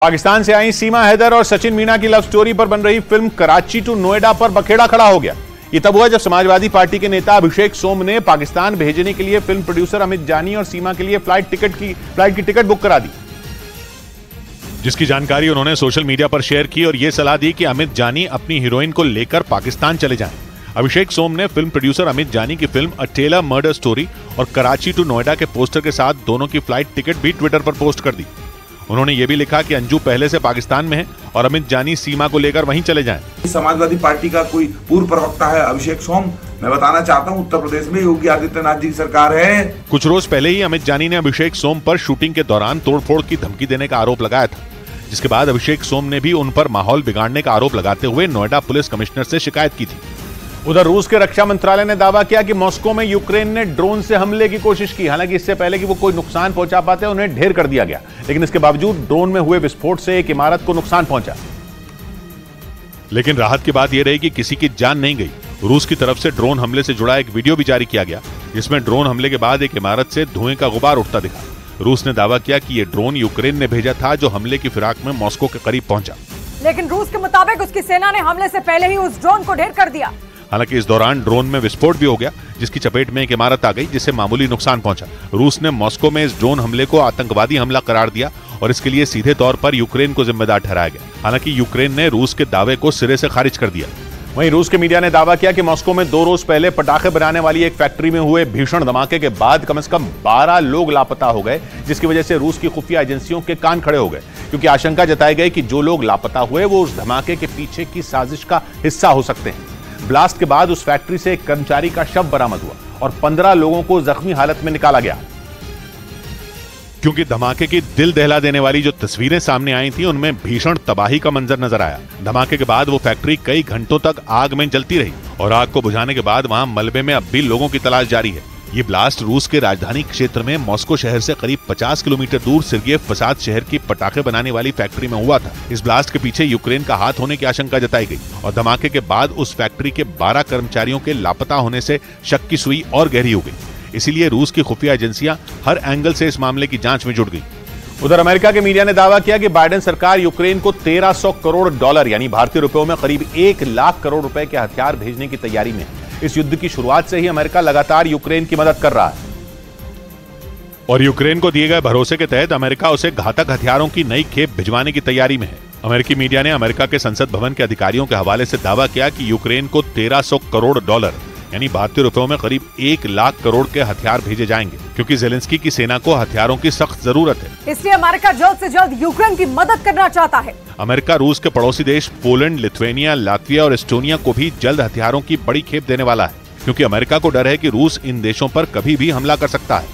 पाकिस्तान से आई सीमा हैदर और सचिन मीना की लव स्टोरी पर बन रही फिल्म कराची टू नोएडा पर बखेड़ा खड़ा हो गया। ये तब हुआ जब समाजवादी पार्टी के नेता अभिषेक सोम ने पाकिस्तान भेजने के लिए फिल्म प्रोड्यूसर अमित जानी और सीमा के लिए फ्लाइट की टिकट बुक करा दी, जिसकी जानकारी उन्होंने सोशल मीडिया पर शेयर की और यह सलाह दी कि अमित जानी अपनी हीरोइन को लेकर पाकिस्तान चले जाएं। अभिषेक सोम ने फिल्म प्रोड्यूसर अमित जानी की film a tailor murder story और कराची टू नोएडा के पोस्टर के साथ दोनों की फ्लाइट टिकट भी ट्विटर पर पोस्ट कर दी। उन्होंने ये भी लिखा कि अंजू पहले से पाकिस्तान में है और अमित जानी सीमा को लेकर वहीं चले जाएं। समाजवादी पार्टी का कोई पूर्व प्रवक्ता है अभिषेक सोम। मैं बताना चाहता हूं, उत्तर प्रदेश में योगी आदित्यनाथ जी की सरकार है। कुछ रोज पहले ही अमित जानी ने अभिषेक सोम पर शूटिंग के दौरान तोड़फोड़ की धमकी देने का आरोप लगाया था, जिसके बाद अभिषेक सोम ने भी उन पर माहौल बिगाड़ने का आरोप लगाते हुए नोएडा पुलिस कमिश्नर से शिकायत की थी। उधर रूस के रक्षा मंत्रालय ने दावा किया कि मॉस्को में यूक्रेन ने ड्रोन से हमले की कोशिश की। हालांकि इससे पहले कि वो कोई नुकसान पहुंचा पाते उन्हें ढेर कर दिया गया, लेकिन इसके बावजूद ड्रोन में हुए विस्फोट से एक इमारत को नुकसान पहुंचा। लेकिन राहत की बात यह रही कि किसी की जान नहीं गई। रूस की तरफ से ड्रोन हमले से जुड़ा एक वीडियो भी जारी किया गया, जिसमें ड्रोन हमले के बाद एक इमारत से धुएं का गुबार उठता दिखा। रूस ने दावा किया कि यह ड्रोन यूक्रेन ने भेजा था, जो हमले की फिराक में मॉस्को के करीब पहुंचा। लेकिन रूस के मुताबिक उसकी सेना ने हमले से पहले ही उस ड्रोन को ढेर कर दिया। हालांकि इस दौरान ड्रोन में विस्फोट भी हो गया, जिसकी चपेट में एक इमारत आ गई, जिससे मामूली नुकसान पहुंचा। रूस ने मॉस्को में इस ड्रोन हमले को आतंकवादी हमला करार दिया और इसके लिए सीधे तौर पर यूक्रेन को जिम्मेदार ठहराया गया। हालांकि यूक्रेन ने रूस के दावे को सिरे से खारिज कर दिया। वहीं रूस के मीडिया ने दावा किया कि मॉस्को में 2 रोज पहले पटाखे बनाने वाली एक फैक्ट्री में हुए भीषण धमाके के बाद कम से कम 12 लोग लापता हो गए, जिसकी वजह से रूस की खुफिया एजेंसियों के कान खड़े हो गए, क्योंकि आशंका जताई गई कि जो लोग लापता हुए वो उस धमाके के पीछे की साजिश का हिस्सा हो सकते हैं। ब्लास्ट के बाद उस फैक्ट्री से एक कर्मचारी का शव बरामद हुआ और 15 लोगों को जख्मी हालत में निकाला गया। क्योंकि धमाके की दिल दहला देने वाली जो तस्वीरें सामने आई थी, उनमें भीषण तबाही का मंजर नजर आया। धमाके के बाद वो फैक्ट्री कई घंटों तक आग में जलती रही और आग को बुझाने के बाद वहां मलबे में अब भी लोगों की तलाश जारी है। ये ब्लास्ट रूस के राजधानी क्षेत्र में मॉस्को शहर से करीब 50 किलोमीटर दूर सिर्गेव फसाद शहर की पटाखे बनाने वाली फैक्ट्री में हुआ था। इस ब्लास्ट के पीछे यूक्रेन का हाथ होने की आशंका जताई गई और धमाके के बाद उस फैक्ट्री के 12 कर्मचारियों के लापता होने से शक की सुई और गहरी हो गई। इसीलिए रूस की खुफिया एजेंसियां हर एंगल से इस मामले की जांच में जुट गई। उधर अमेरिका के मीडिया ने दावा किया कि बाइडेन सरकार यूक्रेन को $1300 करोड़ यानी भारतीय रुपयों में करीब 1 लाख करोड़ रुपए के हथियार भेजने की तैयारी में है। इस युद्ध की शुरुआत से ही अमेरिका लगातार यूक्रेन की मदद कर रहा है और यूक्रेन को दिए गए भरोसे के तहत अमेरिका उसे घातक हथियारों की नई खेप भिजवाने की तैयारी में है। अमेरिकी मीडिया ने अमेरिका के संसद भवन के अधिकारियों के हवाले से दावा किया कि यूक्रेन को $1300 करोड़ यानी भारतीय रुपयों में करीब 1 लाख करोड़ के हथियार भेजे जाएंगे, क्योंकि जेलेंस्की की सेना को हथियारों की सख्त जरूरत है। इसलिए अमेरिका जल्द से जल्द यूक्रेन की मदद करना चाहता है। अमेरिका रूस के पड़ोसी देश पोलैंड, लिथुआनिया, लातविया और एस्टोनिया को भी जल्द हथियारों की बड़ी खेप देने वाला है, क्योंकि अमेरिका को डर है कि रूस इन देशों पर कभी भी हमला कर सकता है।